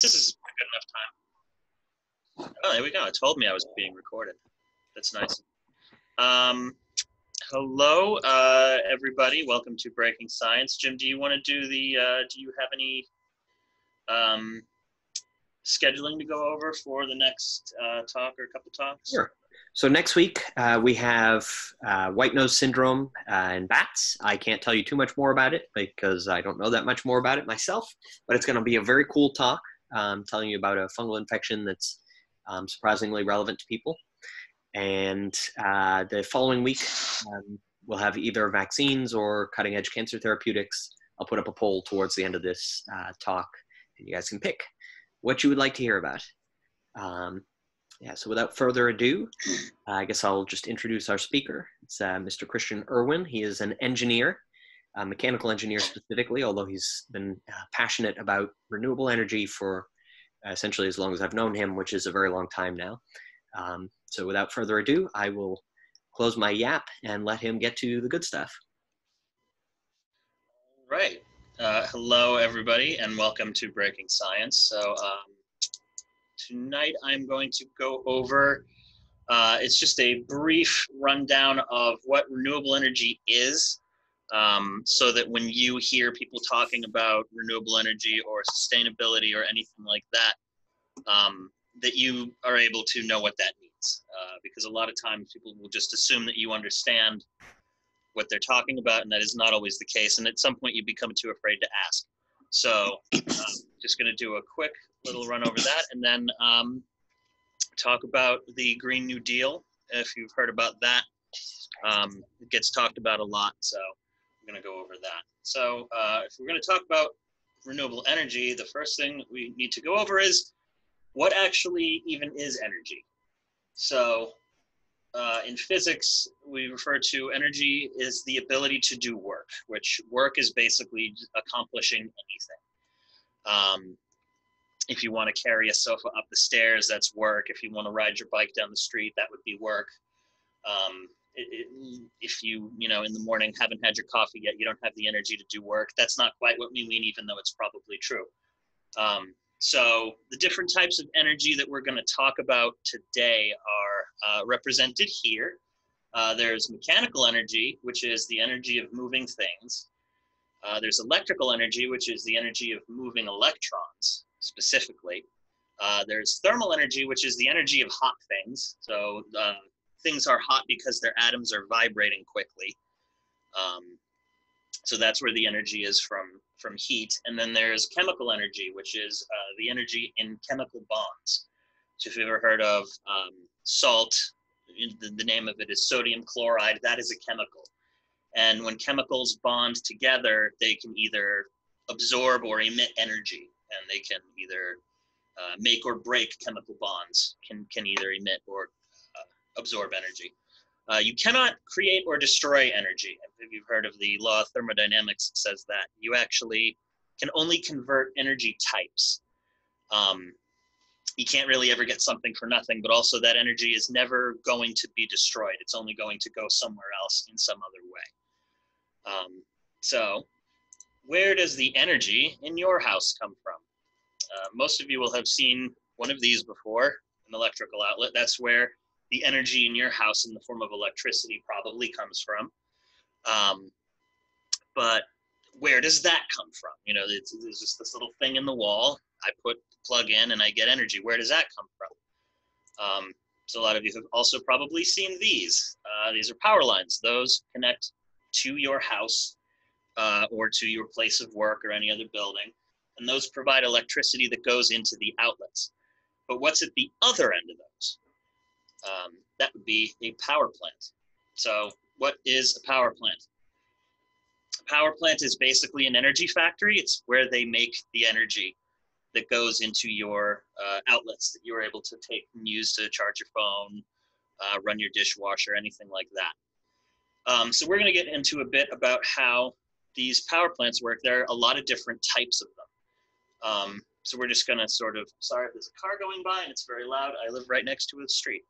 This is a good enough time. Oh, there we go. It told me I was being recorded. That's nice. Hello, everybody. Welcome to Breaking Science. Jim, do you want to do the, do you have any scheduling to go over for the next talk or a couple talks? Sure. So next week we have white nose syndrome in bats. I can't tell you too much more about it because I don't know that much more about it myself, but it's going to be a very cool talk telling you about a fungal infection that's surprisingly relevant to people. And the following week we'll have either vaccines or cutting edge cancer therapeutics. I'll put up a poll towards the end of this talk and you guys can pick what you would like to hear about. Yeah, so without further ado, I guess I'll just introduce our speaker. It's Mr. Christian Irwin. He is an engineer, a mechanical engineer specifically, although he's been passionate about renewable energy for essentially as long as I've known him, which is a very long time now. So without further ado, I will close my yap and let him get to the good stuff. All right. Hello, everybody, and welcome to Breaking Science. So tonight I'm going to go over, it's just a brief rundown of what renewable energy is, so that when you hear people talking about renewable energy or sustainability or anything like that, that you are able to know what that means. Because a lot of times people will just assume that you understand what they're talking about, and that is not always the case. And at some point you become too afraid to ask. So just going to do a quick little run over that, and then talk about the Green New Deal. If you've heard about that, it gets talked about a lot, so I'm going to go over that. So if we're going to talk about renewable energy, the first thing we need to go over is what actually even is energy. So in physics, we refer to energy as the ability to do work, which work is basically accomplishing anything. If you want to carry a sofa up the stairs, that's work. If you want to ride your bike down the street, that would be work. If you, in the morning haven't had your coffee yet, you don't have the energy to do work. That's not quite what we mean, even though it's probably true. So the different types of energy that we're going to talk about today are represented here. There's mechanical energy, which is the energy of moving things. There's electrical energy, which is the energy of moving electrons, specifically. There's thermal energy, which is the energy of hot things. So things are hot because their atoms are vibrating quickly. So that's where the energy is from heat. And then there's chemical energy, which is the energy in chemical bonds. So if you've ever heard of salt, the name of it is sodium chloride, that is a chemical. And when chemicals bond together, they can either absorb or emit energy, and they can either make or break chemical bonds, can either emit or absorb energy. You cannot create or destroy energy. If you've heard of the law of thermodynamics, it says that you actually can only convert energy types. You can't really ever get something for nothing, but also that energy is never going to be destroyed. It's only going to go somewhere else in some other way. So where does the energy in your house come from? Most of you will have seen one of these before, an electrical outlet. That's where the energy in your house in the form of electricity probably comes from. But where does that come from? There's just this little thing in the wall. I put the plug in and I get energy. Where does that come from? So a lot of you have also probably seen these. These are power lines. Those connect to your house or to your place of work or any other building. And those provide electricity that goes into the outlets. But what's at the other end of those? That would be a power plant. So what is a power plant? A power plant is basically an energy factory. It's where they make the energy that goes into your outlets that you're able to take and use to charge your phone, run your dishwasher, anything like that. So we're going to get into a bit about how these power plants work. There are a lot of different types of them. So we're just going to sorry if there's a car going by and it's very loud. I live right next to a street.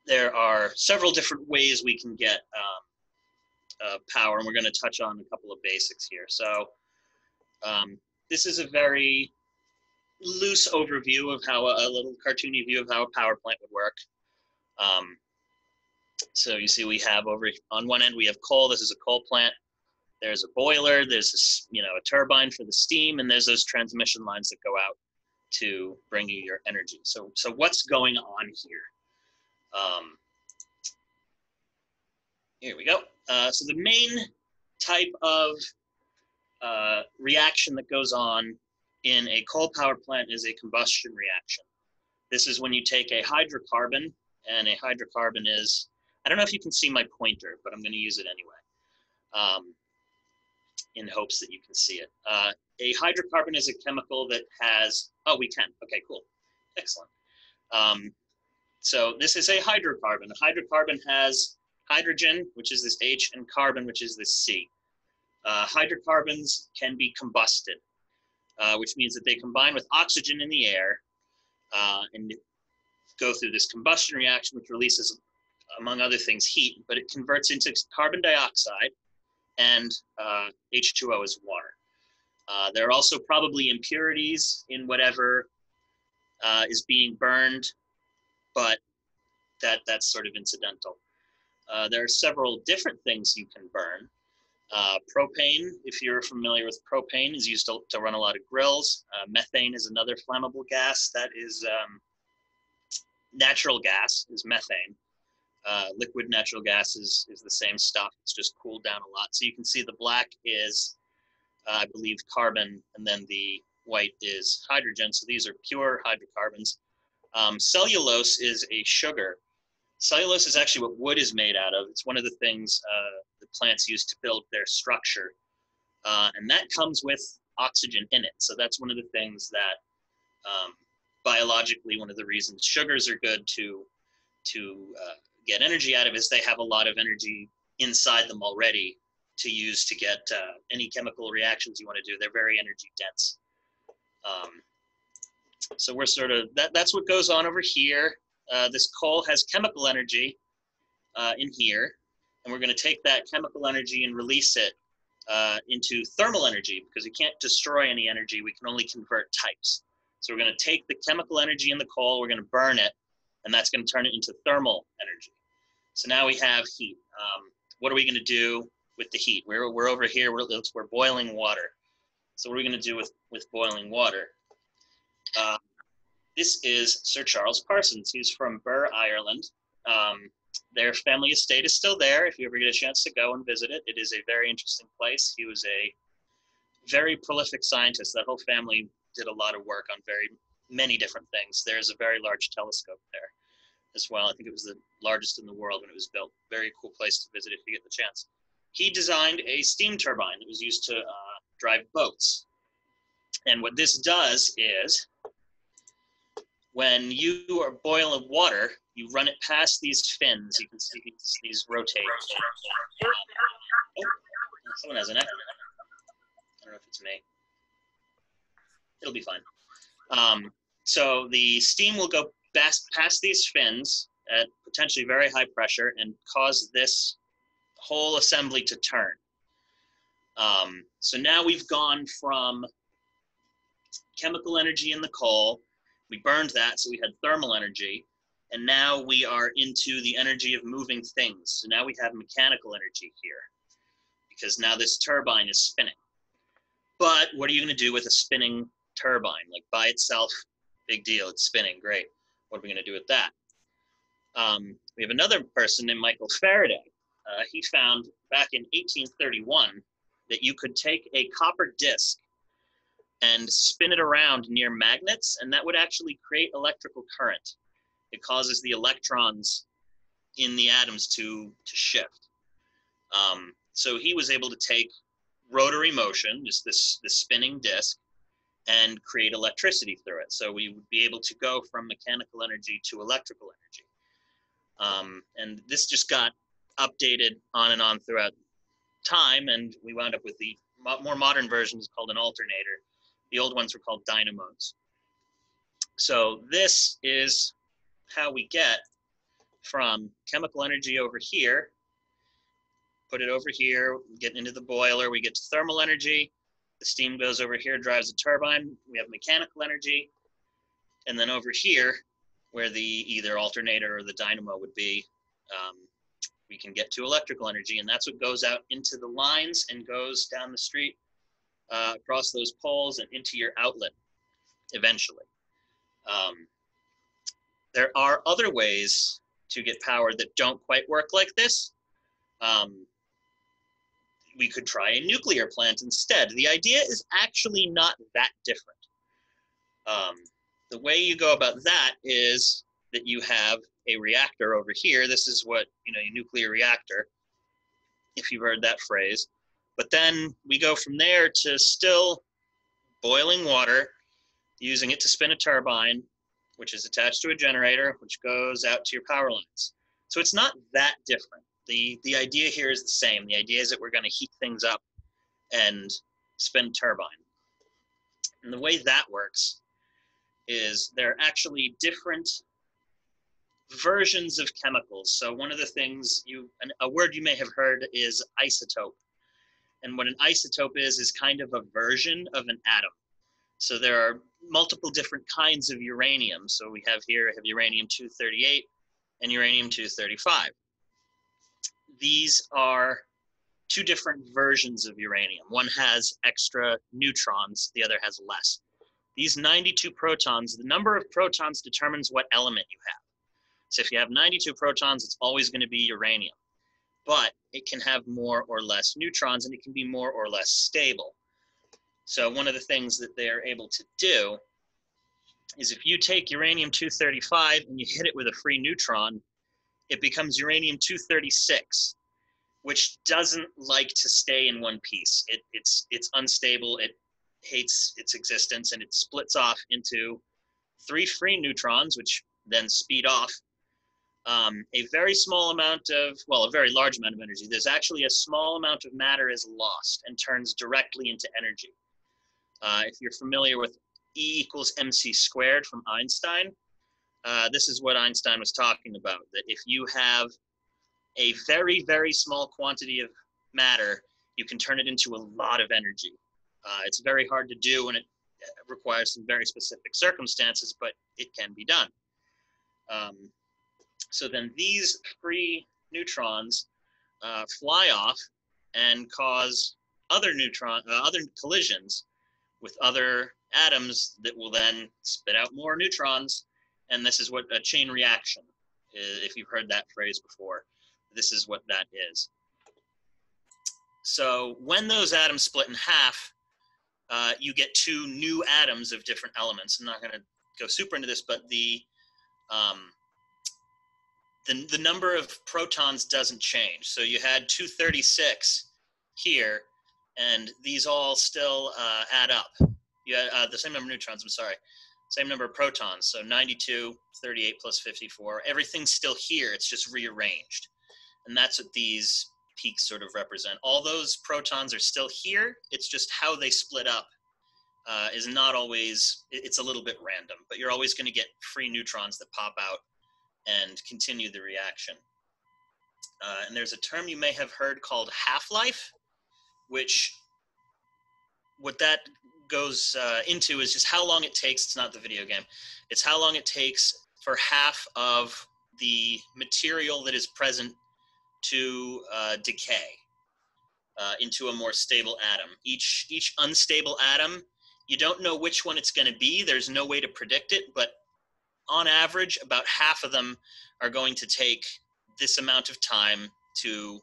There are several different ways we can get power, and we're going to touch on a couple of basics here. So this is a very loose overview of how a little cartoony view of how a power plant would work. So you see we have over on one end, we have coal. This is a coal plant. There's a boiler. There's a turbine for the steam, and there's those transmission lines that go out to bring you your energy. So what's going on here? Here we go. So the main type of reaction that goes on in a coal power plant is a combustion reaction. This is when you take a hydrocarbon, and a hydrocarbon is, I don't know if you can see my pointer, but I'm going to use it anyway, in hopes that you can see it. A hydrocarbon is a chemical that has, oh, we can. Okay, cool. Excellent. So this is a hydrocarbon. A hydrocarbon has hydrogen, which is this H, and carbon, which is this C. Hydrocarbons can be combusted, which means that they combine with oxygen in the air and go through this combustion reaction, which releases, among other things, heat, but it converts into carbon dioxide and H2O as water. There are also probably impurities in whatever is being burned, but that's sort of incidental. There are several different things you can burn. Propane, if you're familiar with propane, is used to run a lot of grills. Methane is another flammable gas. That is natural gas, is methane. Liquid natural gas is the same stuff. It's just cooled down a lot. So you can see the black is, I believe, carbon, and then the white is hydrogen. So these are pure hydrocarbons. Cellulose is a sugar. Cellulose is actually what wood is made out of. It's one of the things the plants use to build their structure. And that comes with oxygen in it. So that's one of the things that biologically, one of the reasons sugars are good to get energy out of is they have a lot of energy inside them already to use to get any chemical reactions you want to do. They're very energy dense. So we're sort of, that's what goes on over here. This coal has chemical energy in here, and we're going to take that chemical energy and release it into thermal energy, because we can't destroy any energy. We can only convert types. So we're going to take the chemical energy in the coal, we're going to burn it, and that's going to turn it into thermal energy. So now we have heat. What are we going to do with the heat? We're over here, we're boiling water. So what are we going to do with boiling water? This is Sir Charles Parsons. He's from Birr, Ireland. Their family estate is still there if you ever get a chance to go and visit it. It is a very interesting place. He was a very prolific scientist. That whole family did a lot of work on very many different things. There's a very large telescope there as well. I think it was the largest in the world when it was built. Very cool place to visit if you get the chance. He designed a steam turbine that was used to drive boats. And what this does is, when you are boiling water, you run it past these fins. You can see these rotate. Oh, someone has an echo. I don't know if it's me. It'll be fine. So the steam will go past these fins at potentially very high pressure and cause this whole assembly to turn. So now we've gone from chemical energy in the coal. We burned that, so we had thermal energy. And now we are into the energy of moving things. So now we have mechanical energy here, because now this turbine is spinning. But what are you going to do with a spinning turbine? Like, by itself, big deal, it's spinning, great. What are we going to do with that? We have another person named Michael Faraday. He found back in 1831 that you could take a copper disc and spin it around near magnets, and that would actually create electrical current. It causes the electrons in the atoms to shift. So he was able to take rotary motion, just this spinning disc, and create electricity through it. So we would be able to go from mechanical energy to electrical energy. And this just got updated on and on throughout time, and we wound up with the more modern versions called an alternator. The old ones were called dynamos. So this is how we get from chemical energy over here, put it over here, get into the boiler, we get to thermal energy. The steam goes over here, drives a turbine. We have mechanical energy. And then over here, where the either alternator or the dynamo would be, we can get to electrical energy. And that's what goes out into the lines and goes down the street, across those poles and into your outlet eventually. There are other ways to get power that don't quite work like this. We could try a nuclear plant instead. The idea is actually not that different. The way you go about that is that you have a reactor over here. This is what, a nuclear reactor, if you've heard that phrase. But then we go from there to still boiling water, using it to spin a turbine, which is attached to a generator, which goes out to your power lines. So it's not that different. The idea here is the same. The idea is that we're going to heat things up and spin a turbine. And the way that works is there are actually different versions of chemicals. So one of the things a word you may have heard is isotope. And what an isotope is kind of a version of an atom. So there are multiple different kinds of uranium. So we have uranium-238 and uranium-235. These are two different versions of uranium. One has extra neutrons, the other has less. These 92 protons, the number of protons determines what element you have. So if you have 92 protons, it's always going to be uranium. But it can have more or less neutrons, and it can be more or less stable. So one of the things that they're able to do is if you take uranium-235 and you hit it with a free neutron, it becomes uranium-236, which doesn't like to stay in one piece. It's unstable, it hates its existence, and it splits off into 3 free neutrons, which then speed off a very small amount of, a very large amount of energy. There's actually a small amount of matter is lost and turns directly into energy. If you're familiar with E = mc squared from Einstein, this is what Einstein was talking about, that if you have a very, very small quantity of matter, you can turn it into a lot of energy. It's very hard to do, and it requires some very specific circumstances, but it can be done. So then these free neutrons fly off and cause other collisions with other atoms that will then spit out more neutrons. And this is what a chain reaction is, if you've heard that phrase before. This is what that is. So when those atoms split in half, you get 2 new atoms of different elements. I'm not going to go super into this, but the number of protons doesn't change. So you had 236 here, and these all still add up. You had the same number of neutrons, same number of protons. So 92, 38 plus 54, everything's still here, it's just rearranged. And that's what these peaks sort of represent. All those protons are still here, it's just how they split up is not always, it's a little bit random, but you're always going to get free neutrons that pop out and continue the reaction. And there's a term you may have heard called half-life, which what that goes into is just how long it takes. It's not the video game. It's how long it takes for half of the material that is present to decay into a more stable atom. Each unstable atom, you don't know which one it's going to be. There's no way to predict it, but on average, about half of them are going to take this amount of time to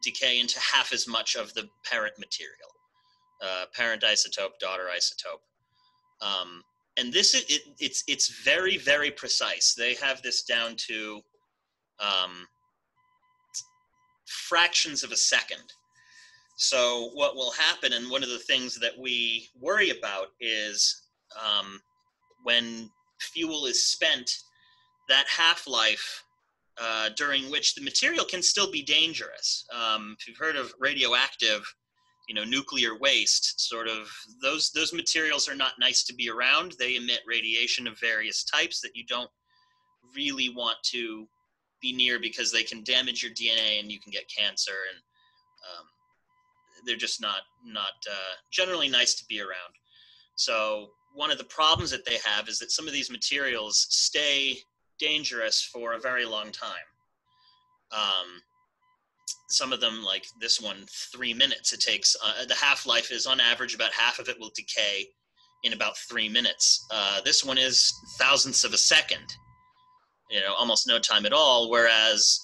decay into half as much of the parent material. Parent isotope, daughter isotope. And this it's very, very precise. They have this down to fractions of a second. So what will happen, and one of the things that we worry about is when fuel is spent, that half-life during which the material can still be dangerous. If you've heard of radioactive, nuclear waste, sort of, those materials are not nice to be around. They emit radiation of various types that you don't really want to be near because they can damage your DNA and you can get cancer. And they're just not generally nice to be around. So one of the problems that they have is that some of these materials stay dangerous for a very long time. Some of them, like this one, 3 minutes it takes. The half-life is on average about half of it will decay in about 3 minutes. This one is thousandths of a second, almost no time at all, whereas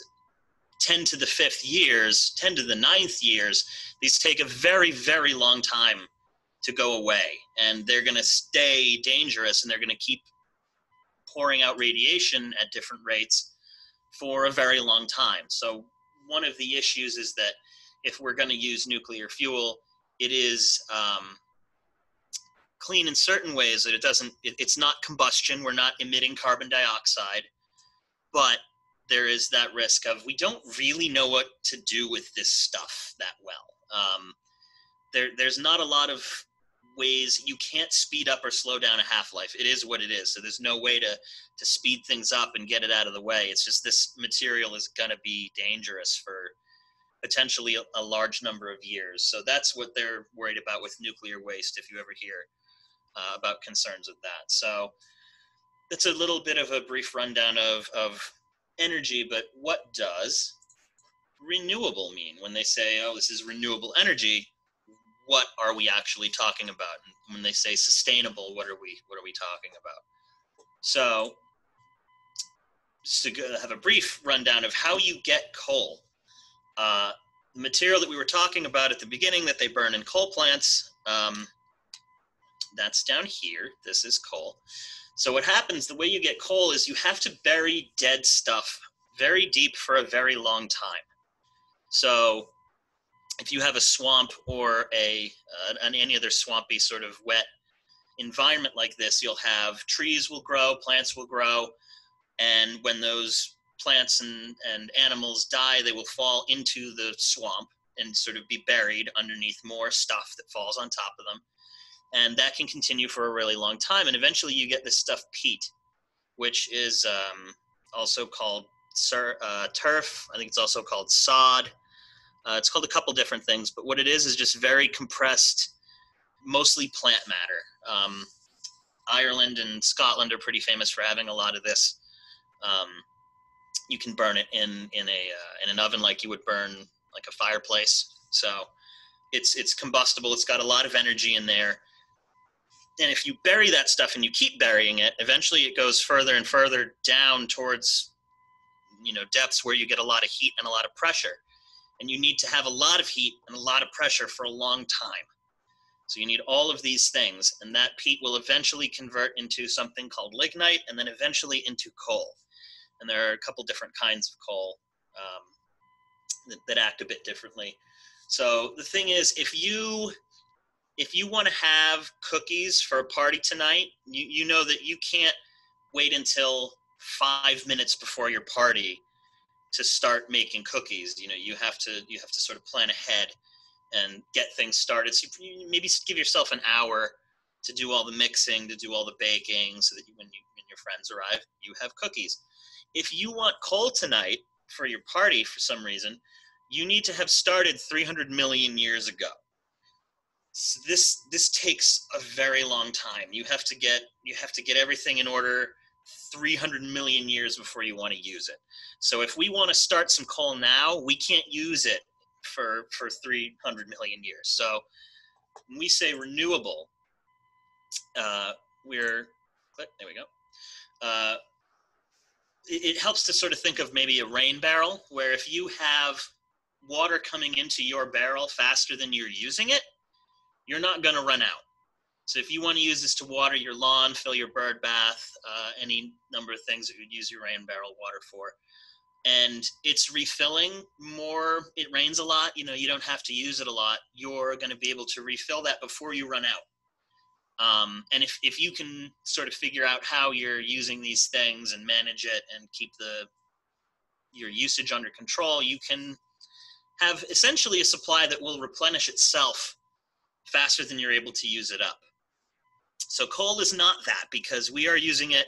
10 to the 5th years, 10 to the 9th years, these take a very, very long time to go away, and they're going to stay dangerous, and they're going to keep pouring out radiation at different rates for a very long time. So one of the issues is that if we're going to use nuclear fuel, it is clean in certain ways, that it's not combustion, we're not emitting carbon dioxide, but there is that risk of, we don't really know what to do with this stuff that well. There's not a lot of ways. You can't speed up or slow down a half-life. It is what it is. So there's no way to speed things up and get it out of the way. It's just, this material is going to be dangerous for potentially a large number of years. So that's what they're worried about with nuclear waste, if you ever hear about concerns with that. So that's a little bit of a brief rundown of energy, but what does renewable mean? When they say, oh, this is renewable energy, what are we actually talking about? And when they say sustainable, what are we talking about? So just to have a brief rundown of how you get coal. The material that we were talking about at the beginning that they burn in coal plants, that's down here. This is coal. So what happens, the way you get coal is you have to bury dead stuff very deep for a very long time. So if you have a swamp or any other swampy sort of wet environment like this, you'll have trees will grow, plants will grow, and when those plants and animals die, they will fall into the swamp and sort of be buried underneath more stuff that falls on top of them. And that can continue for a really long time, and eventually you get this stuff peat, which is also called turf. I think it's also called sod. It's called a couple different things, but what it is just very compressed, mostly plant matter. Ireland and Scotland are pretty famous for having a lot of this. You can burn it in an oven like you would burn like a fireplace. So it's combustible. It's got a lot of energy in there. And if you bury that stuff and you keep burying it, eventually it goes further and further down towards, depths where you get a lot of heat and a lot of pressure. And you need to have a lot of heat and a lot of pressure for a long time. So you need all of these things, and that peat will eventually convert into something called lignite, and then eventually into coal. And there are a couple different kinds of coal that act a bit differently. So the thing is, if you want to have cookies for a party tonight, you know that you can't wait until 5 minutes before your party to start making cookies. You have to sort of plan ahead and get things started. So you maybe give yourself an hour to do all the mixing, to do all the baking, so that when your friends arrive, you have cookies. If you want coal tonight for your party for some reason, you need to have started 300 million years ago. So this takes a very long time. You have to get everything in order 300 million years before you want to use it. So if we want to start some coal now, we can't use it for 300 million years. So when we say renewable, there we go. It helps to sort of think of maybe a rain barrel, where if you have water coming into your barrel faster than you're using it, you're not going to run out. So if you want to use this to water your lawn, fill your bird bath, any number of things that you'd use your rain barrel water for, and it's refilling more, it rains a lot, you don't have to use it a lot, you're going to be able to refill that before you run out. And if you can sort of figure out how you're using these things and manage it and keep your usage under control, you can have essentially a supply that will replenish itself faster than you're able to use it up. So coal is not that, because we are using it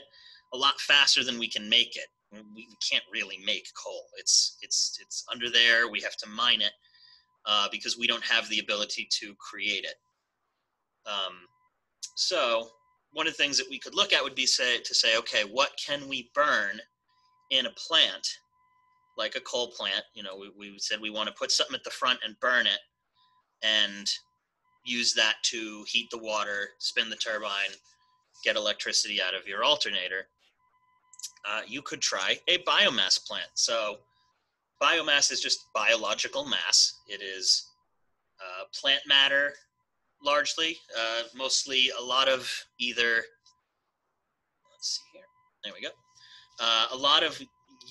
a lot faster than we can make it. We can't really make coal. It's under there. We have to mine it. because we don't have the ability to create it. So one of the things that we could look at would be to say, okay, what can we burn in a plant, like a coal plant? You know, we said we want to put something at the front and burn it and use that to heat the water, spin the turbine, get electricity out of your alternator. You could try a biomass plant. So biomass is just biological mass. It is plant matter, largely, mostly a lot of either, let's see here, there we go, a lot of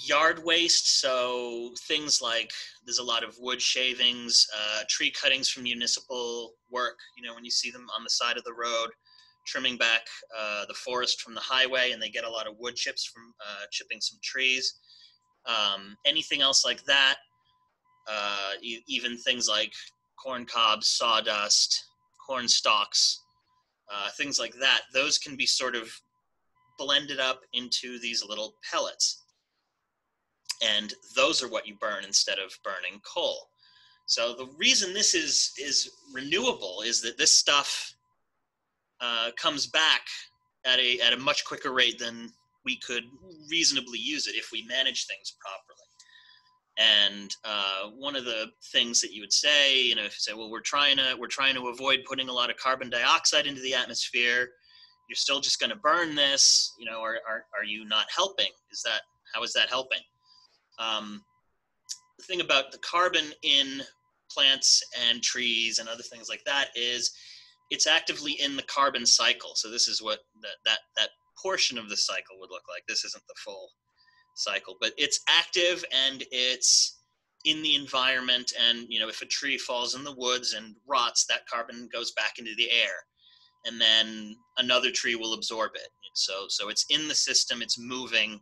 yard waste, so things like there's a lot of wood shavings, tree cuttings from municipal work, you know, when you see them on the side of the road, trimming back the forest from the highway, and they get a lot of wood chips from chipping some trees. Anything else like that, even things like corn cobs, sawdust, corn stalks, things like that, those can be sort of blended up into these little pellets. And those are what you burn instead of burning coal. So the reason this is renewable is that this stuff comes back at a much quicker rate than we could reasonably use it if we manage things properly. And one of the things that you would say, you know, if you say, well, we're trying to avoid putting a lot of carbon dioxide into the atmosphere, you're still just going to burn this, you know, are you not helping? How is that helping? The thing about the carbon in plants and trees and other things like that is it's actively in the carbon cycle. So this is what that portion of the cycle would look like. This isn't the full cycle, but it's active and it's in the environment. And, you know, if a tree falls in the woods and rots, that carbon goes back into the air, and then another tree will absorb it. So it's in the system, it's moving,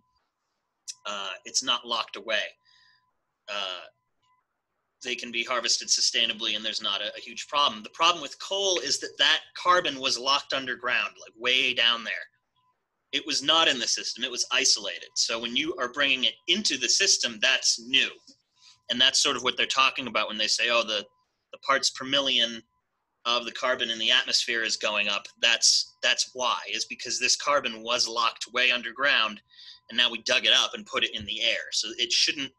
it's not locked away. They can be harvested sustainably, and there's not a huge problem. The problem with coal is that carbon was locked underground, like way down there. It was not in the system, it was isolated. So when you are bringing it into the system, that's new. And that's sort of what they're talking about when they say, oh, the parts per million of the carbon in the atmosphere is going up. That's why, is because this carbon was locked way underground, and now we dug it up and put it in the air. So it shouldn't,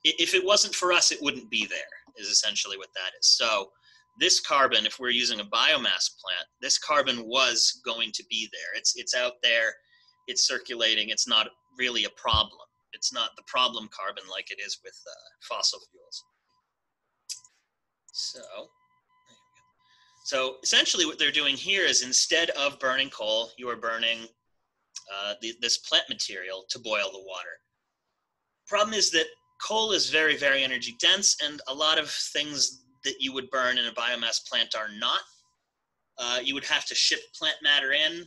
if it wasn't for us, it wouldn't be there, is essentially what that is. So this carbon, if we're using a biomass plant, this carbon was going to be there. It's out there, it's circulating, it's not really a problem. It's not the problem carbon like it is with fossil fuels. So essentially what they're doing here is, instead of burning coal, you are burning this plant material to boil the water. Problem is that coal is very, very energy dense, and a lot of things that you would burn in a biomass plant are not. You would have to ship plant matter in,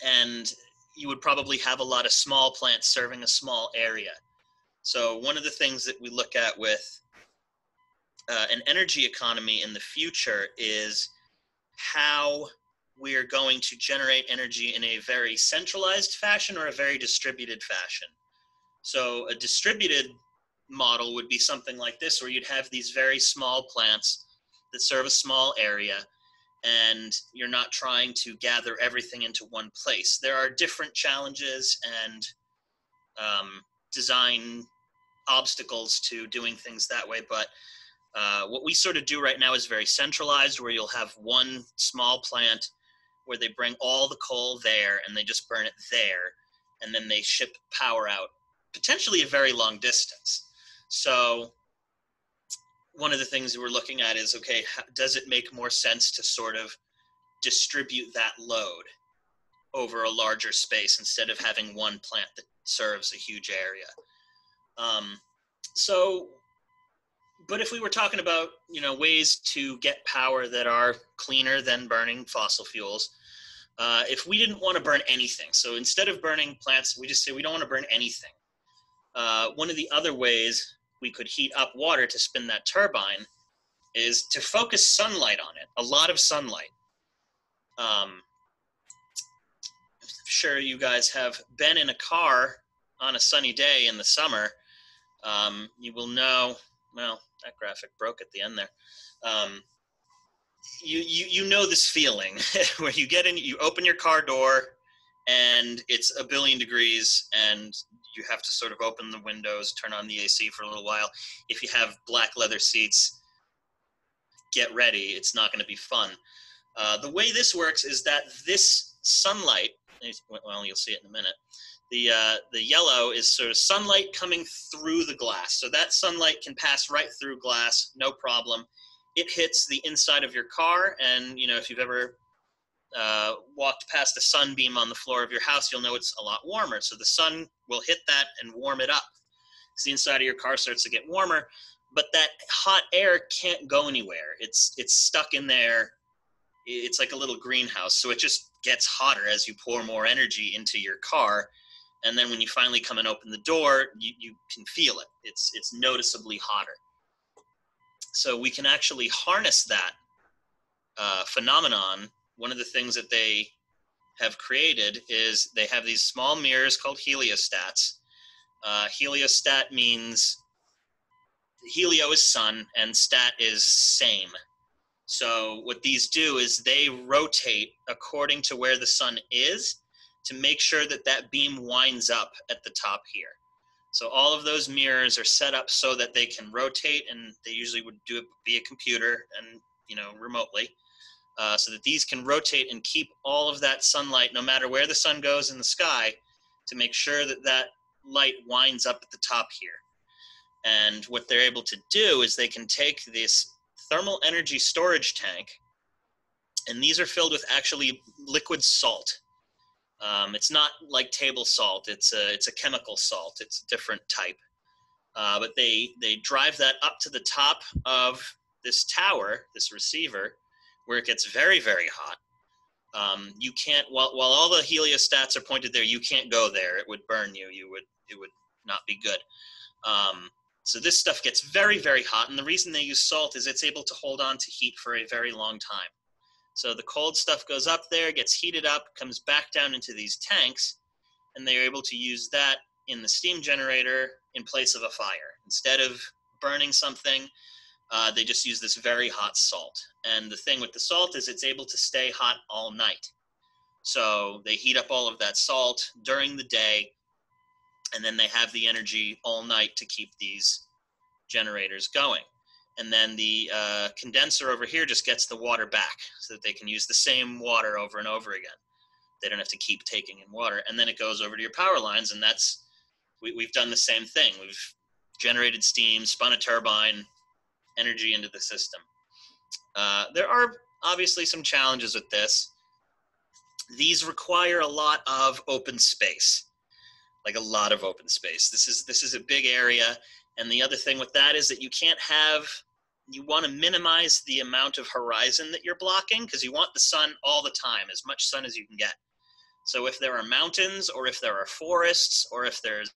and you would probably have a lot of small plants serving a small area. So one of the things that we look at with an energy economy in the future is how we're going to generate energy in a very centralized fashion or a very distributed fashion. So a distributed model would be something like this, where you'd have these very small plants that serve a small area, and you're not trying to gather everything into one place. There are different challenges and design obstacles to doing things that way, but what we sort of do right now is very centralized, where you'll have one small plant where they bring all the coal there and they just burn it there, and then they ship power out, potentially a very long distance. So one of the things that we're looking at is, okay, does it make more sense to sort of distribute that load over a larger space instead of having one plant that serves a huge area? But if we were talking about, you know, ways to get power that are cleaner than burning fossil fuels, if we didn't want to burn anything, so instead of burning plants, we just say we don't want to burn anything. One of the other ways we could heat up water to spin that turbine is to focus sunlight on it, a lot of sunlight. I'm sure you guys have been in a car on a sunny day in the summer. You will know, well, that graphic broke at the end there. You know this feeling where you get in, you open your car door, and it's a billion degrees, and you have to sort of open the windows, turn on the AC for a little while. If you have black leather seats, get ready. It's not going to be fun. The way this works is that this sunlight, well, you'll see it in a minute. The yellow is sort of sunlight coming through the glass. So that sunlight can pass right through glass, no problem. It hits the inside of your car, and if you've ever walked past a sunbeam on the floor of your house, you'll know it's a lot warmer. So the sun will hit that and warm it up. So the inside of your car starts to get warmer, but that hot air can't go anywhere. It's stuck in there. It's like a little greenhouse. So it just gets hotter as you pour more energy into your car. And then when you finally come and open the door, you can feel it. It's noticeably hotter. So we can actually harness that phenomenon. One of the things that they have created is they have these small mirrors called heliostats. Heliostat means helio is sun and stat is same. So what these do is they rotate according to where the sun is to make sure that that beam winds up at the top here. So all of those mirrors are set up so that they can rotate, and they usually would do it via computer and remotely, so that these can rotate and keep all of that sunlight, no matter where the sun goes in the sky, to make sure that that light winds up at the top here. And what they're able to do is they can take this thermal energy storage tank, and these are filled with actually liquid salt. It's not like table salt. It's a chemical salt. It's a different type. But they drive that up to the top of this tower, this receiver, where it gets very, very hot. You can't, while all the heliostats are pointed there, you can't go there. It would burn you. It would not be good. So this stuff gets very, very hot. And the reason they use salt is it's able to hold on to heat for a very long time. So the cold stuff goes up there, gets heated up, comes back down into these tanks, and they're able to use that in the steam generator in place of a fire. Instead of burning something, they just use this very hot salt. And the thing with the salt is it's able to stay hot all night. So they heat up all of that salt during the day, and then they have the energy all night to keep these generators going. And then the condenser over here just gets the water back so that they can use the same water over and over again. They don't have to keep taking in water. And then it goes over to your power lines, and we've done the same thing. We've generated steam, spun a turbine, energy into the system. There are obviously some challenges with this. These require a lot of open space, like a lot of open space. This is a big area. And the other thing with that is that you want to minimize the amount of horizon that you're blocking, because you want the sun all the time, as much sun as you can get. So if there are mountains, or if there are forests, or if there's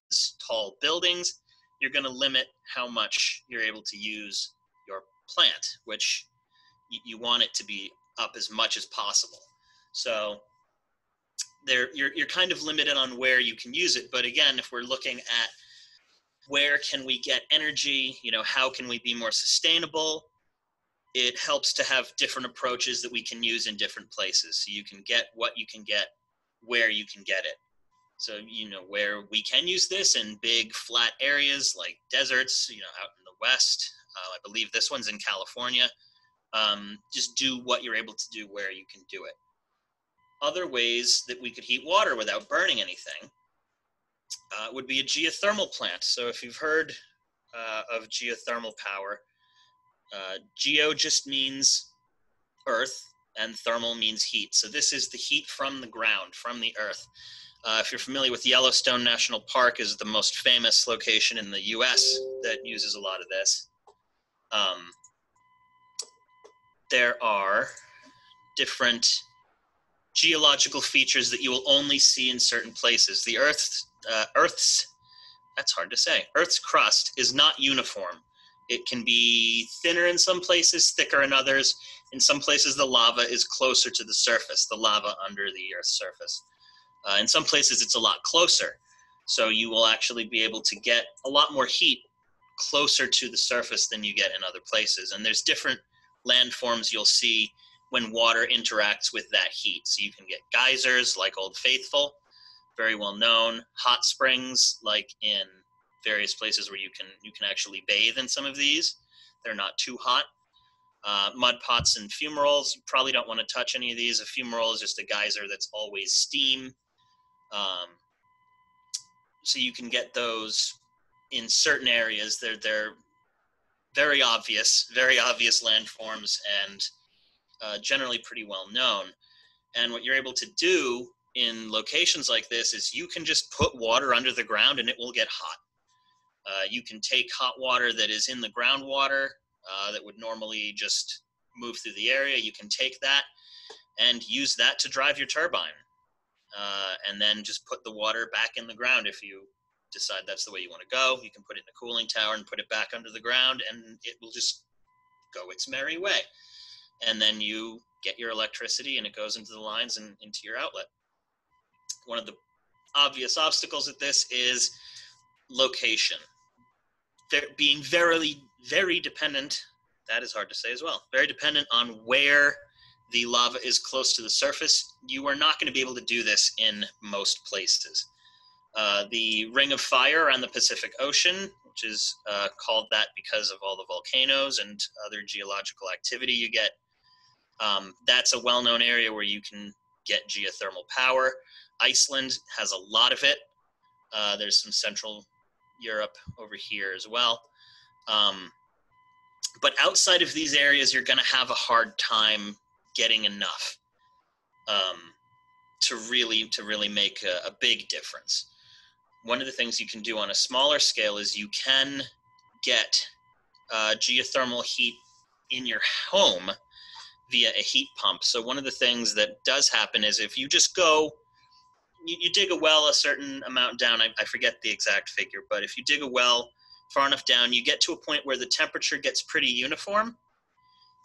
tall buildings, you're going to limit how much you're able to use your plant, which you want it to be up as much as possible. So you're kind of limited on where you can use it. But again, if we're looking at where can we get energy, how can we be more sustainable, it helps to have different approaches that we can use in different places. So you can get what you can get where you can get it. So, where we can use this in big flat areas like deserts, out in the West, I believe this one's in California. Just do what you're able to do where you can do it. Other ways that we could heat water without burning anything would be a geothermal plant. So if you've heard of geothermal power, geo just means earth, and thermal means heat. So this is the heat from the ground, from the earth. If you're familiar with Yellowstone National Park, is the most famous location in the US that uses a lot of this. There are different geological features that you will only see in certain places. The Earth's crust is not uniform. It can be thinner in some places, thicker in others. In some places, the lava is closer to the surface, the lava under the Earth's surface. In some places, it's a lot closer. So you will actually be able to get a lot more heat closer to the surface than you get in other places. And there's different landforms you'll see when water interacts with that heat. So you can get geysers like Old Faithful, very well known, hot springs like in various places where you can actually bathe in some of these. They're not too hot. Mud pots and fumaroles, you probably don't want to touch any of these. A fumarole is just a geyser that's always steam. So you can get those in certain areas. They're very obvious landforms and generally pretty well known. And what you're able to do in locations like this is you can just put water under the ground and it will get hot. You can take hot water that is in the groundwater that would normally just move through the area. You can take that and use that to drive your turbine. And then just put the water back in the ground. If you decide that's the way you want to go, you can put it in a cooling tower and put it back under the ground, and it will just go its merry way. And then you get your electricity and it goes into the lines and into your outlet. One of the obvious obstacles at this is location. Being very dependent, that is hard to say as well, very dependent on where the lava is close to the surface. You are not going to be able to do this in most places. The Ring of Fire around the Pacific Ocean, which is called that because of all the volcanoes and other geological activity you get, that's a well-known area where you can get geothermal power. Iceland has a lot of it. There's some Central Europe over here as well. But outside of these areas, you're going to have a hard time getting enough to really make a big difference. One of the things you can do on a smaller scale is you can get geothermal heat in your home via a heat pump. So one of the things that does happen is if you just go, you dig a well a certain amount down, I forget the exact figure, but if you dig a well far enough down, you get to a point where the temperature gets pretty uniform,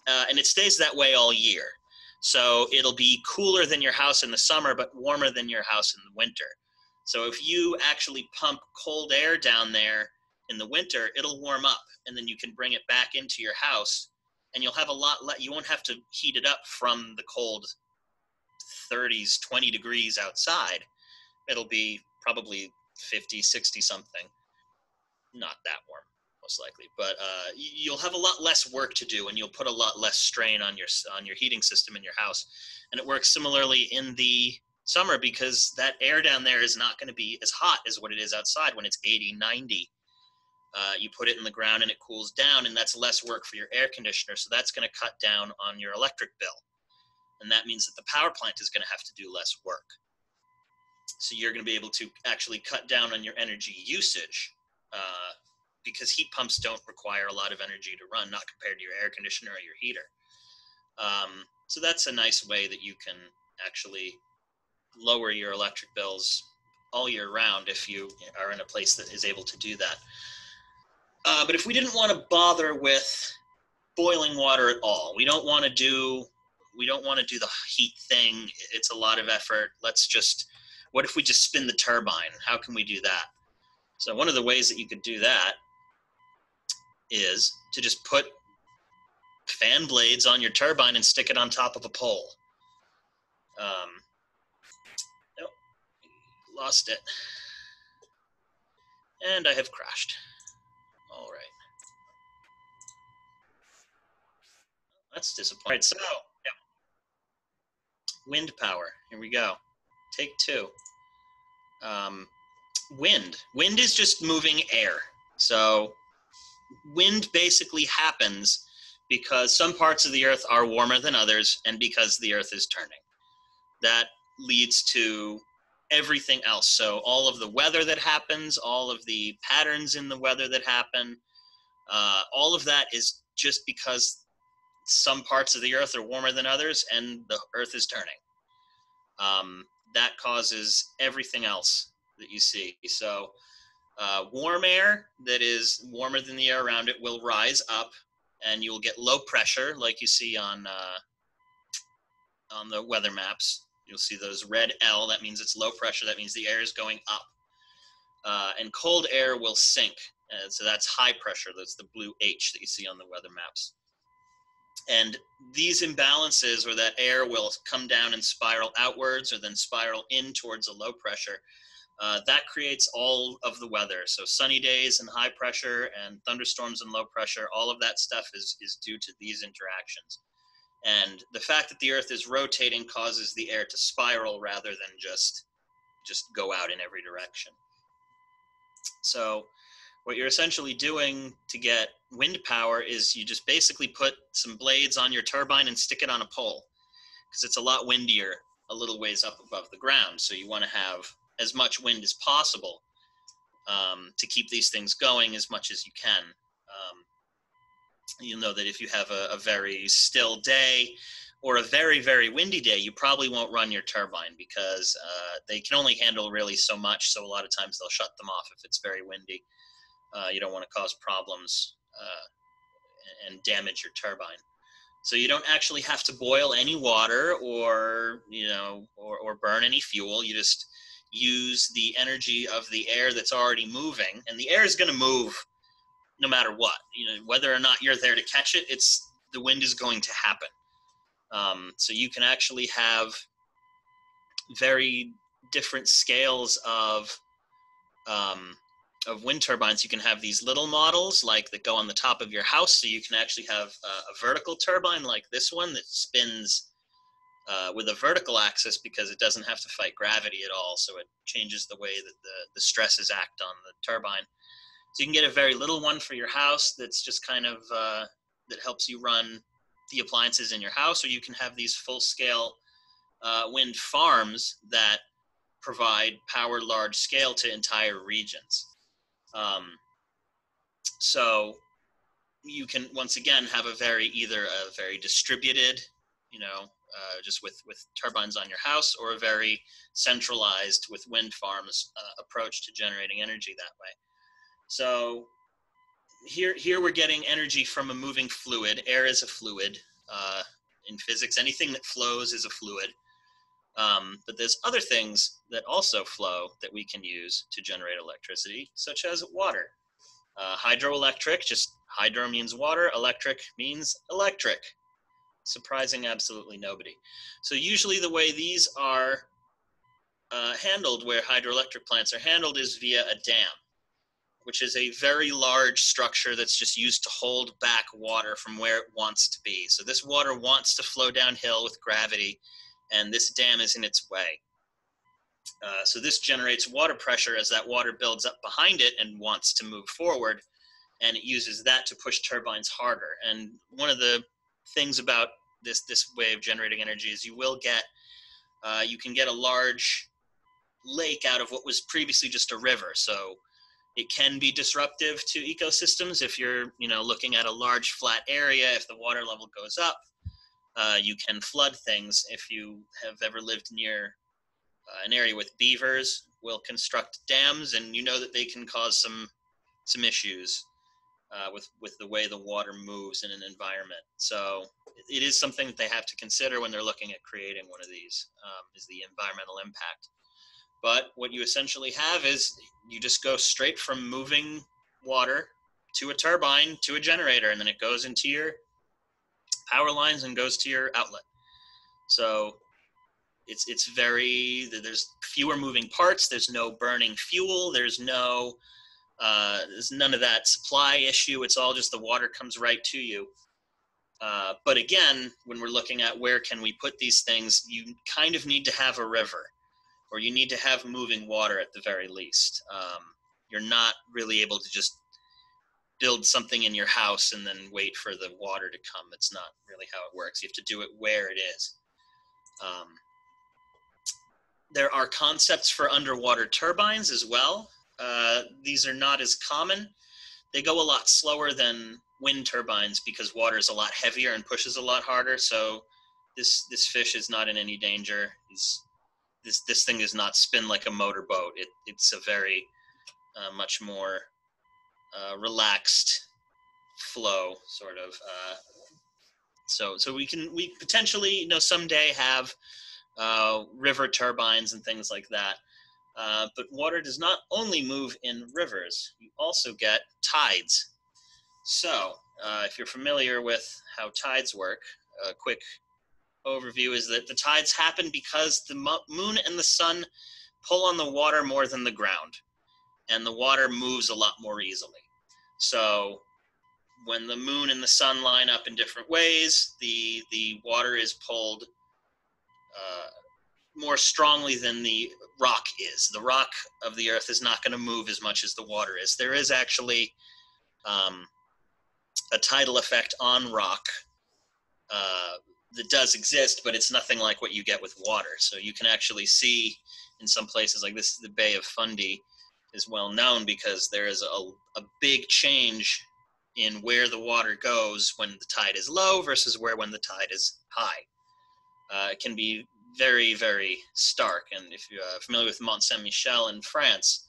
and it stays that way all year. So it'll be cooler than your house in the summer, but warmer than your house in the winter. So if you actually pump cold air down there in the winter, it'll warm up, and then you can bring it back into your house, and you'll have a lot less. You won't have to heat it up from the cold 30s, 20 degrees outside. It'll be probably 50, 60 something. Not that warm, most likely, but you'll have a lot less work to do, and you'll put a lot less strain on your heating system in your house. And it works similarly in the summer because that air down there is not going to be as hot as what it is outside when it's 80, 90. You put it in the ground and it cools down, and that's less work for your air conditioner. So that's going to cut down on your electric bill. And that means that the power plant is going to have to do less work. So you're going to be able to actually cut down on your energy usage because heat pumps don't require a lot of energy to run, not compared to your air conditioner or your heater. So that's a nice way that you can actually lower your electric bills all year round if you are in a place that is able to do that. But if we didn't want to bother with boiling water at all, we don't want to do the heat thing. It's a lot of effort. What if we just spin the turbine? How can we do that? So one of the ways that you could do that is to just put fan blades on your turbine and stick it on top of a pole. Nope, lost it. And I have crashed. All right. That's disappointing. All right, so yeah. Wind power. Here we go. Take two. Wind is just moving air. So wind basically happens because some parts of the earth are warmer than others, and because the earth is turning. That leads to everything else. So all of the weather that happens, all of the patterns in the weather that happen, all of that is just because some parts of the earth are warmer than others and the earth is turning. That causes everything else that you see. So warm air that is warmer than the air around it will rise up, and you'll get low pressure like you see on the weather maps. You'll see those red L, that means it's low pressure, that means the air is going up. And cold air will sink, So that's high pressure. That's the blue H that you see on the weather maps. And these imbalances, or that air will come down and spiral outwards or then spiral in towards a low pressure, that creates all of the weather. So sunny days and high pressure and thunderstorms and low pressure, all of that stuff is due to these interactions. And the fact that the Earth is rotating causes the air to spiral rather than just go out in every direction. So what you're essentially doing to get wind power is you just basically put some blades on your turbine and stick it on a pole, because it's a lot windier a little ways up above the ground. So you want to have as much wind as possible to keep these things going as much as you can. You'll know that if you have a very still day or a very, very windy day, you probably won't run your turbine, because they can only handle really so much. So a lot of times they'll shut them off if it's very windy. You don't want to cause problems and damage your turbine. So you don't actually have to boil any water or burn any fuel. You just use the energy of the air that's already moving, and the air is going to move no matter what. Whether or not you're there to catch it, the wind is going to happen. So you can actually have very different scales of wind turbines. You can have these little models that go on the top of your house. So you can actually have a vertical turbine like this one that spins with a vertical axis, because it doesn't have to fight gravity at all. So it changes the way that the stresses act on the turbine. So you can get a very little one for your house that's just kind of, that helps you run the appliances in your house, or you can have these full-scale wind farms that provide power large scale to entire regions. So you can, once again, have either a very distributed, just with turbines on your house, or a very centralized with wind farms approach to generating energy that way. So here we're getting energy from a moving fluid. Air is a fluid. In physics, anything that flows is a fluid. But there's other things that also flow that we can use to generate electricity, such as water. Hydroelectric, just hydro means water, electric means electric. Surprising absolutely nobody. So usually the way these are handled, where hydroelectric plants are handled, is via a dam, which is a very large structure that's just used to hold back water from where it wants to be. So this water wants to flow downhill with gravity, and this dam is in its way. So this generates water pressure as that water builds up behind it and wants to move forward, and it uses that to push turbines harder. And one of the things about this way of generating energy is you can get a large lake out of what was previously just a river. So it can be disruptive to ecosystems if you're looking at a large flat area. If the water level goes up, you can flood things. If you have ever lived near an area with beavers, will construct dams, and that they can cause some issues with the way the water moves in an environment. So it is something that they have to consider when they're looking at creating one of these, is the environmental impact. But what you essentially have is you just go straight from moving water to a turbine to a generator, and then it goes into your power lines and goes to your outlet. So there's fewer moving parts. There's no burning fuel. There's none of that supply issue. It's all just the water comes right to you. But again, when we're looking at where can we put these things, you kind of need to have a river, or you need to have moving water at the very least. You're not really able to just build something in your house and then wait for the water to come. It's not really how it works. You have to do it where it is. There are concepts for underwater turbines as well. These are not as common. They go a lot slower than wind turbines because water is a lot heavier and pushes a lot harder. So this fish is not in any danger. This thing does not spin like a motorboat. It's a very much more relaxed flow, sort of. So we potentially someday have river turbines and things like that. But water does not only move in rivers, you also get tides. So if you're familiar with how tides work, a quick overview is that the tides happen because the moon and the sun pull on the water more than the ground, and the water moves a lot more easily. So when the moon and the sun line up in different ways, the water is pulled more strongly than the rock is. The rock of the earth is not going to move as much as the water is. There is actually a tidal effect on rock that does exist, but it's nothing like what you get with water. So you can actually see in some places like this, the Bay of Fundy is well known because there is a big change in where the water goes when the tide is low versus when the tide is high. It can be very, very stark. And if you're familiar with Mont Saint-Michel in France,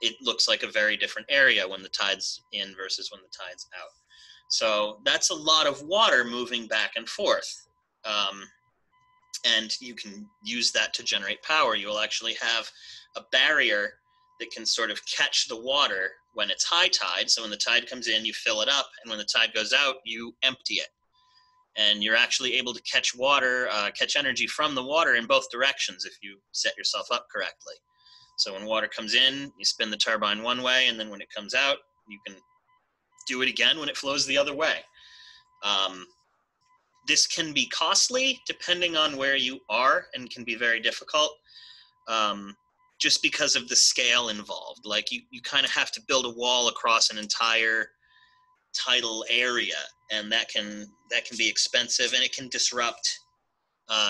it looks like a very different area when the tide's in versus when the tide's out. So that's a lot of water moving back and forth. And you can use that to generate power. You will actually have a barrier that can sort of catch the water when it's high tide. So when the tide comes in, you fill it up, and when the tide goes out, you empty it. And you're actually able to catch water, catch energy from the water in both directions if you set yourself up correctly. So when water comes in, you spin the turbine one way, and then when it comes out, you can do it again when it flows the other way. This can be costly depending on where you are and can be very difficult just because of the scale involved. Like you kind of have to build a wall across an entire tidal area, and that can be expensive, and it can disrupt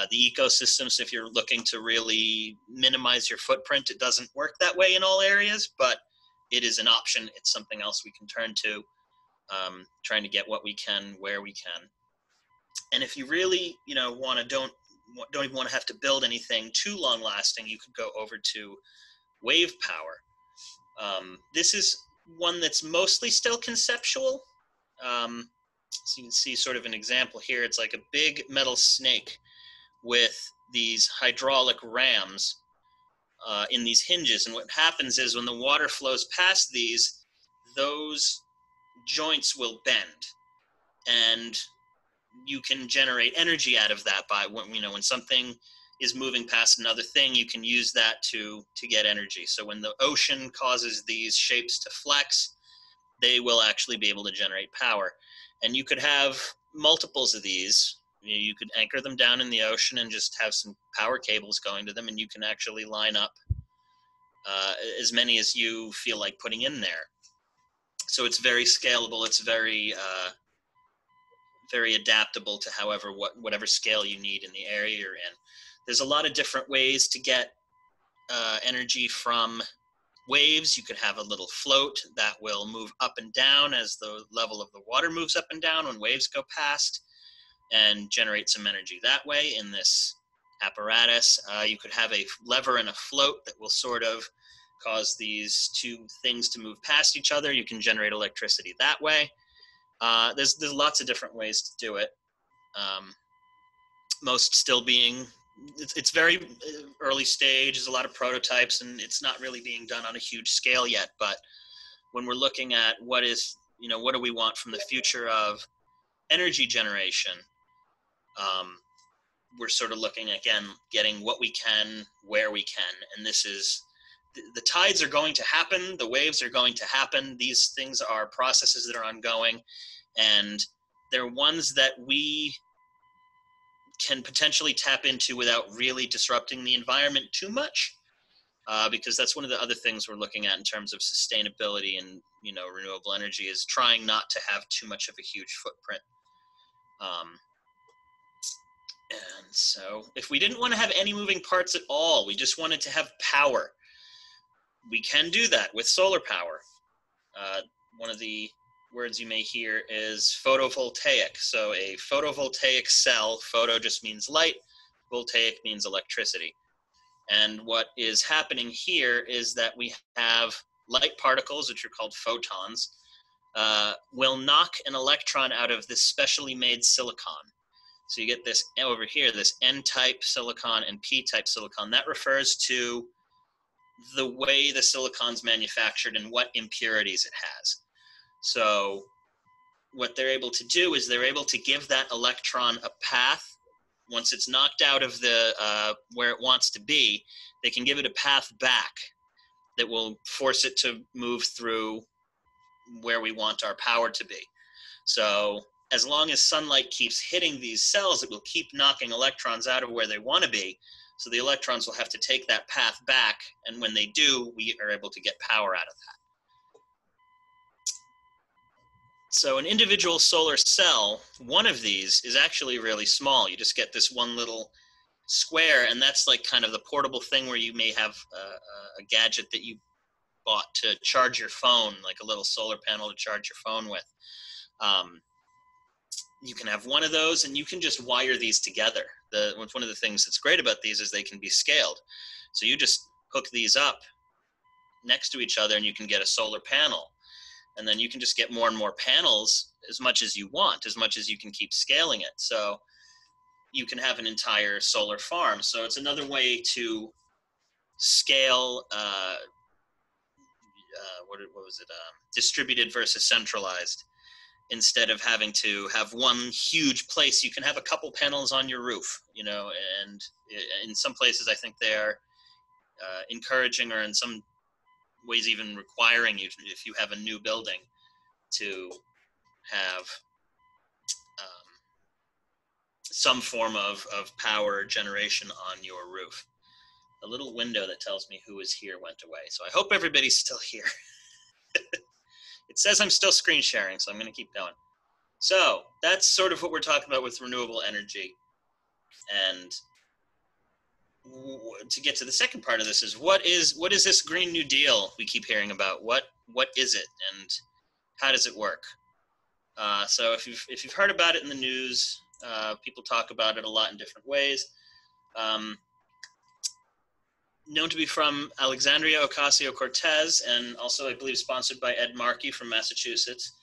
the ecosystem. So if you're looking to really minimize your footprint, it doesn't work that way in all areas, but it is an option. It's something else we can turn to, trying to get what we can where we can. And if you really, don't even want to have to build anything too long lasting, you could go over to wave power. This is one that's mostly still conceptual. So you can see sort of an example here. It's like a big metal snake with these hydraulic rams in these hinges. And what happens is when the water flows past these, those joints will bend. And you can generate energy out of that by when something is moving past another thing, you can use that to get energy. So when the ocean causes these shapes to flex, they will actually be able to generate power. And you could have multiples of these. You could anchor them down in the ocean and just have some power cables going to them, and you can actually line up as many as you feel like putting in there. So it's very scalable. It's very very adaptable to whatever scale you need in the area you're in. There's a lot of different ways to get energy from waves. You could have a little float that will move up and down as the level of the water moves up and down when waves go past, and generate some energy that way in this apparatus. You could have a lever and a float that will sort of cause these two things to move past each other. You can generate electricity that way. There's lots of different ways to do it. Most still being, it's very early stage. There's a lot of prototypes, and it's not really being done on a huge scale yet. But when we're looking at what do we want from the future of energy generation, we're sort of looking again, getting what we can where we can. And this is, the tides are going to happen, the waves are going to happen. These things are processes that are ongoing, and they're ones that we can potentially tap into without really disrupting the environment too much, because that's one of the other things we're looking at in terms of sustainability and renewable energy, is trying not to have too much of a huge footprint. And so if we didn't want to have any moving parts at all, we just wanted to have power, we can do that with solar power. One of the words you may hear is photovoltaic. So a photovoltaic cell, photo just means light, voltaic means electricity. And what is happening here is that we have light particles, which are called photons, will knock an electron out of this specially made silicon. So you get this over here, this N-type silicon and P-type silicon. That refers to the way the silicon's manufactured and what impurities it has. So what they're able to do is they're able to give that electron a path. Once it's knocked out of the where it wants to be, they can give it a path back that will force it to move through where we want our power to be. So as long as sunlight keeps hitting these cells, it will keep knocking electrons out of where they want to be. So the electrons will have to take that path back, and when they do, we are able to get power out of that. So an individual solar cell, one of these, is actually really small. You just get this one little square, and that's like kind of the portable thing where you may have a gadget that you bought to charge your phone, like a little solar panel to charge your phone with. You can have one of those, and you can just wire these together. One of the things that's great about these is they can be scaled. So you just hook these up next to each other, and you can get a solar panel. And then you can just get more and more panels as much as you want, as much as you can keep scaling it. So you can have an entire solar farm. So it's another way to scale, what was it? Distributed versus centralized. Instead of having to have one huge place, you can have a couple panels on your roof, you know, and in some places I think they are encouraging, or in some ways even requiring you, if you have a new building, to have some form of power generation on your roof. A little window that tells me who is here went away, so I hope everybody's still here. It says I'm still screen sharing, so I'm going to keep going. So that's sort of what we're talking about with renewable energy. And to get to the second part of this is what is this Green New Deal we keep hearing about? What is it, and how does it work? So if you've heard about it in the news, people talk about it a lot in different ways. Known to be from Alexandria Ocasio-Cortez, and also I believe sponsored by Ed Markey from Massachusetts.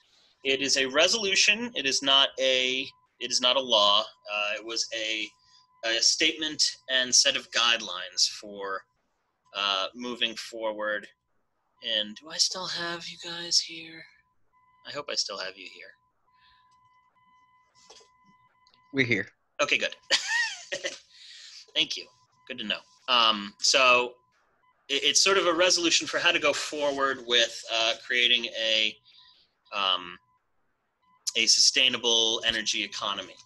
It is a resolution. It is not a law. It was a statement and set of guidelines for moving forward. And do I still have you guys here? I hope I still have you here. We're here. Okay, good. Thank you. Good to know. So it's sort of a resolution for how to go forward with creating a sustainable energy economy.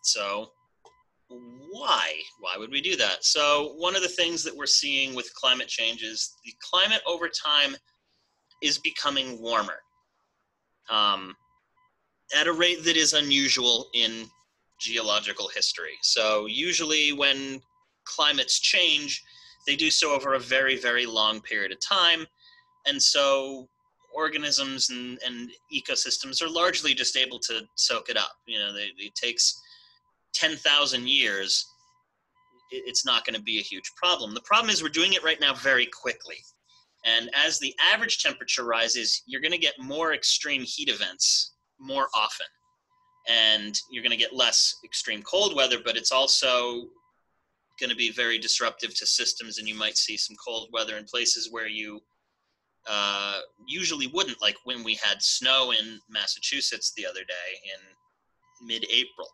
So why would we do that? So one of the things that we're seeing with climate change is the climate over time is becoming warmer at a rate that is unusual in geological history. So usually when climates change, they do so over a very, very long period of time. And so organisms and ecosystems are largely just able to soak it up. You know, it takes 10,000 years. It's not going to be a huge problem. The problem is we're doing it right now very quickly. And as the average temperature rises, you're going to get more extreme heat events more often. And you're going to get less extreme cold weather, but it's also going to be very disruptive to systems, and you might see some cold weather in places where you usually wouldn't, like when we had snow in Massachusetts the other day in mid-April.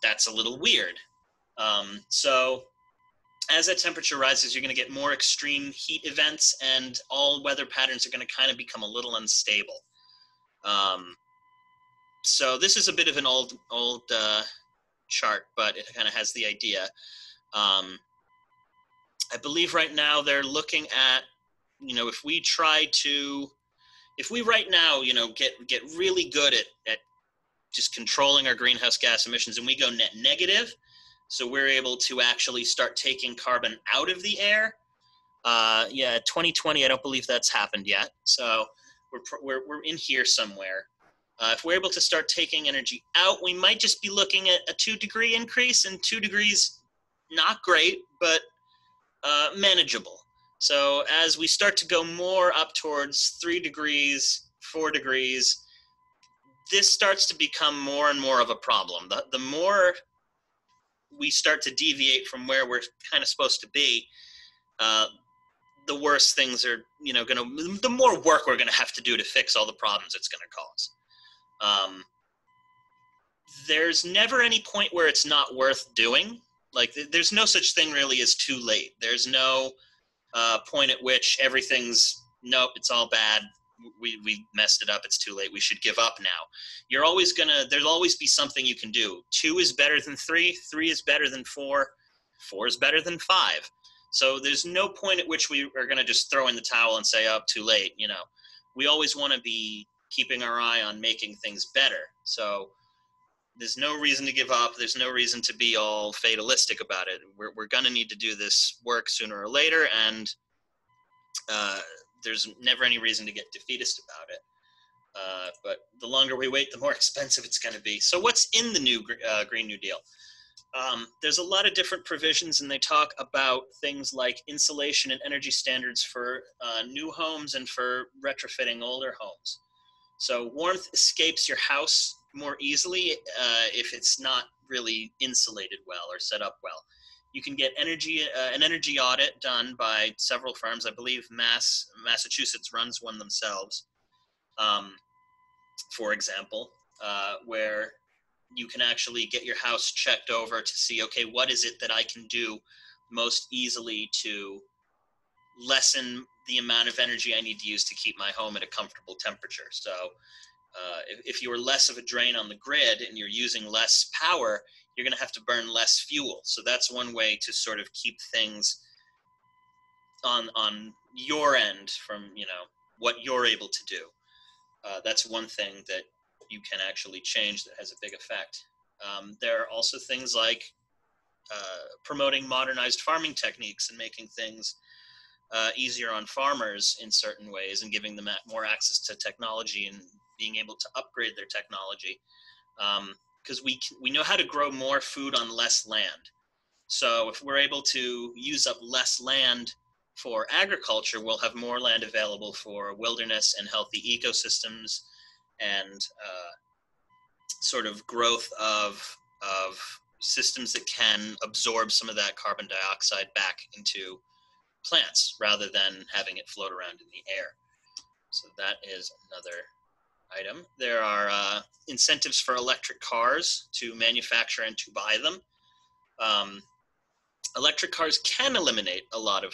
That's a little weird. So as that temperature rises, you're going to get more extreme heat events, and all weather patterns are going to kind of become a little unstable. So this is a bit of an old chart, but it kind of has the idea. I believe right now they're looking at, you know, if we right now, you know, get really good at just controlling our greenhouse gas emissions, and we go net negative, so we're able to actually start taking carbon out of the air. 2020, I don't believe that's happened yet. So we're in here somewhere. If we're able to start taking energy out, we might just be looking at a 2-degree increase, and 2 degrees, not great, but manageable. So as we start to go more up towards 3 degrees, 4 degrees, this starts to become more and more of a problem. The more we start to deviate from where we're kind of supposed to be, the worse things are, the more work we're going to have to do to fix all the problems it's going to cause. There's never any point where it's not worth doing. Like, there's no such thing really as too late. There's no point at which everything's, nope, it's all bad. We messed it up. It's too late. We should give up now. There'll always be something you can do. 2 is better than 3. 3 is better than 4. 4 is better than 5. So there's no point at which we are going to just throw in the towel and say, oh, too late. We always want to be keeping our eye on making things better. So there's no reason to give up. There's no reason to be all fatalistic about it. We're going to need to do this work sooner or later, and there's never any reason to get defeatist about it. But the longer we wait, the more expensive it's going to be. So what's in the new Green New Deal? There's a lot of different provisions, and they talk about things like insulation and energy standards for new homes and for retrofitting older homes. So warmth escapes your house more easily if it's not really insulated well or set up well. You can get an energy audit done by several firms. I believe Massachusetts runs one themselves, for example, where you can actually get your house checked over to see, okay, what is it that I can do most easily to lessen the amount of energy I need to use to keep my home at a comfortable temperature. So if you're less of a drain on the grid and you're using less power, you're going to have to burn less fuel. So that's one way to sort of keep things on your end from, what you're able to do. That's one thing that you can actually change that has a big effect. There are also things like promoting modernized farming techniques and making things easier on farmers in certain ways and giving them more access to technology and being able to upgrade their technology. Because we know how to grow more food on less land. So if we're able to use up less land for agriculture, we'll have more land available for wilderness and healthy ecosystems and sort of growth of systems that can absorb some of that carbon dioxide back into plants rather than having it float around in the air. So that is another item. There are incentives for electric cars to manufacture and to buy them. Electric cars can eliminate a lot of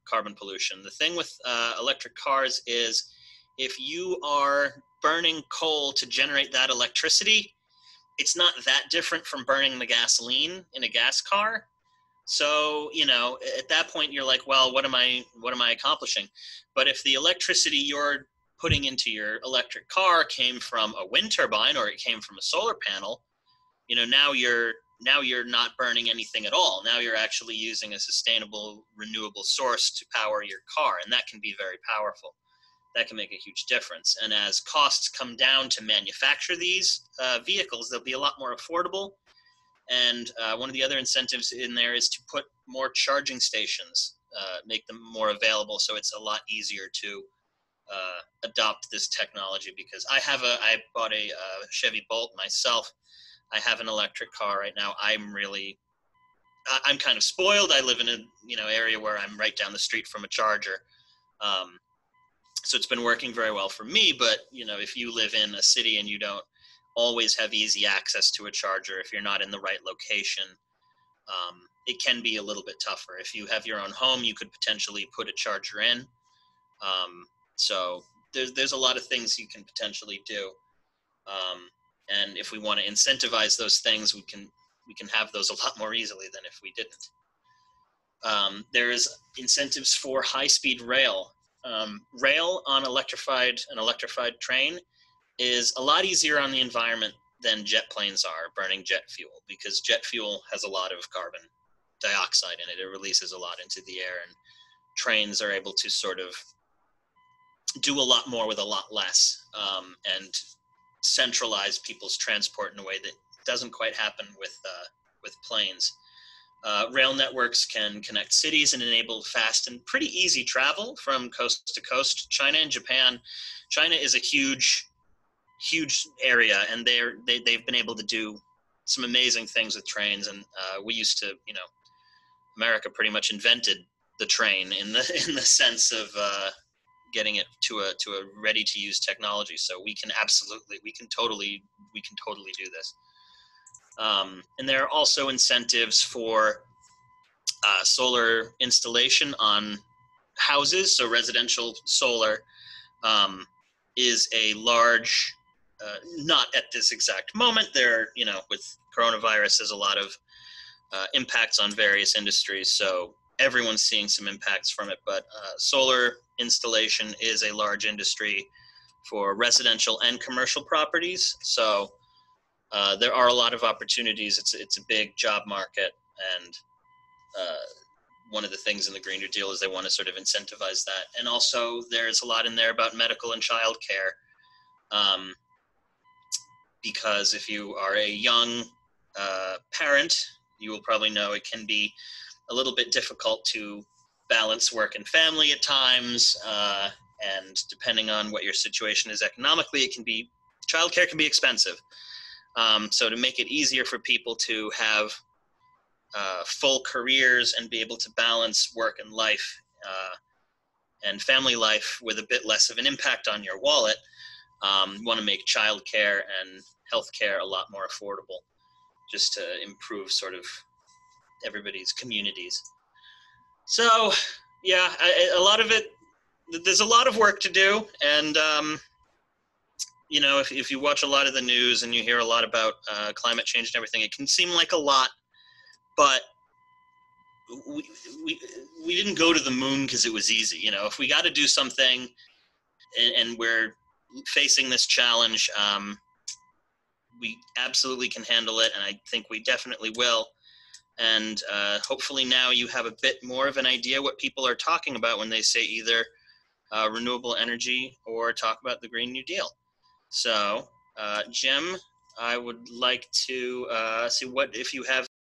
carbon pollution. The thing with electric cars is if you are burning coal to generate that electricity, it's not that different from burning the gasoline in a gas car. So, at that point you're like, well, what am I accomplishing? But if the electricity you're putting into your electric car came from a wind turbine or it came from a solar panel, now you're not burning anything at all. Now you're actually using a sustainable, renewable source to power your car, and that can be very powerful. That can make a huge difference. And as costs come down to manufacture these vehicles, they'll be a lot more affordable. And one of the other incentives in there is to put more charging stations, make them more available, so it's a lot easier to adopt this technology. Because I bought a Chevy Bolt myself. I have an electric car right now. I'm kind of spoiled. I live in a area where I'm right down the street from a charger. So it's been working very well for me. But if you live in a city and you don't always have easy access to a charger, if you're not in the right location, it can be a little bit tougher. If you have your own home, you could potentially put a charger in. So there's a lot of things you can potentially do. And if we want to incentivize those things, we can have those a lot more easily than if we didn't. There's incentives for high-speed rail. Rail on an electrified train is a lot easier on the environment than jet planes are burning jet fuel, because jet fuel has a lot of carbon dioxide in it. It releases a lot into the air, and trains are able to sort of do a lot more with a lot less, and centralize people's transport in a way that doesn't quite happen with planes. Rail networks can connect cities and enable fast and pretty easy travel from coast to coast. China and Japan. China is a huge area, and they've been able to do some amazing things with trains. And we used to, America pretty much invented the train in the sense of getting it to a ready to use technology. So we can totally do this. And there are also incentives for solar installation on houses. So residential solar is a large, not at this exact moment. There, with coronavirus, there's a lot of impacts on various industries. So everyone's seeing some impacts from it. But solar installation is a large industry for residential and commercial properties. So there are a lot of opportunities. It's a big job market, and one of the things in the Green New Deal is they want to sort of incentivize that. And also there's a lot in there about medical and child care, because if you are a young parent, you will probably know it can be a little bit difficult to balance work and family at times, and depending on what your situation is economically, childcare can be expensive. So to make it easier for people to have full careers and be able to balance work and life and family life with a bit less of an impact on your wallet, want to make childcare and healthcare a lot more affordable, just to improve sort of everybody's communities. So yeah, a lot of it, there's a lot of work to do. And if you watch a lot of the news and you hear a lot about climate change and everything, it can seem like a lot, but we didn't go to the moon because it was easy. If we got to do something and we're facing this challenge, we absolutely can handle it, and I think we definitely will. And hopefully now you have a bit more of an idea what people are talking about when they say either renewable energy or talk about the Green New Deal. So Jim, I would like to see if you have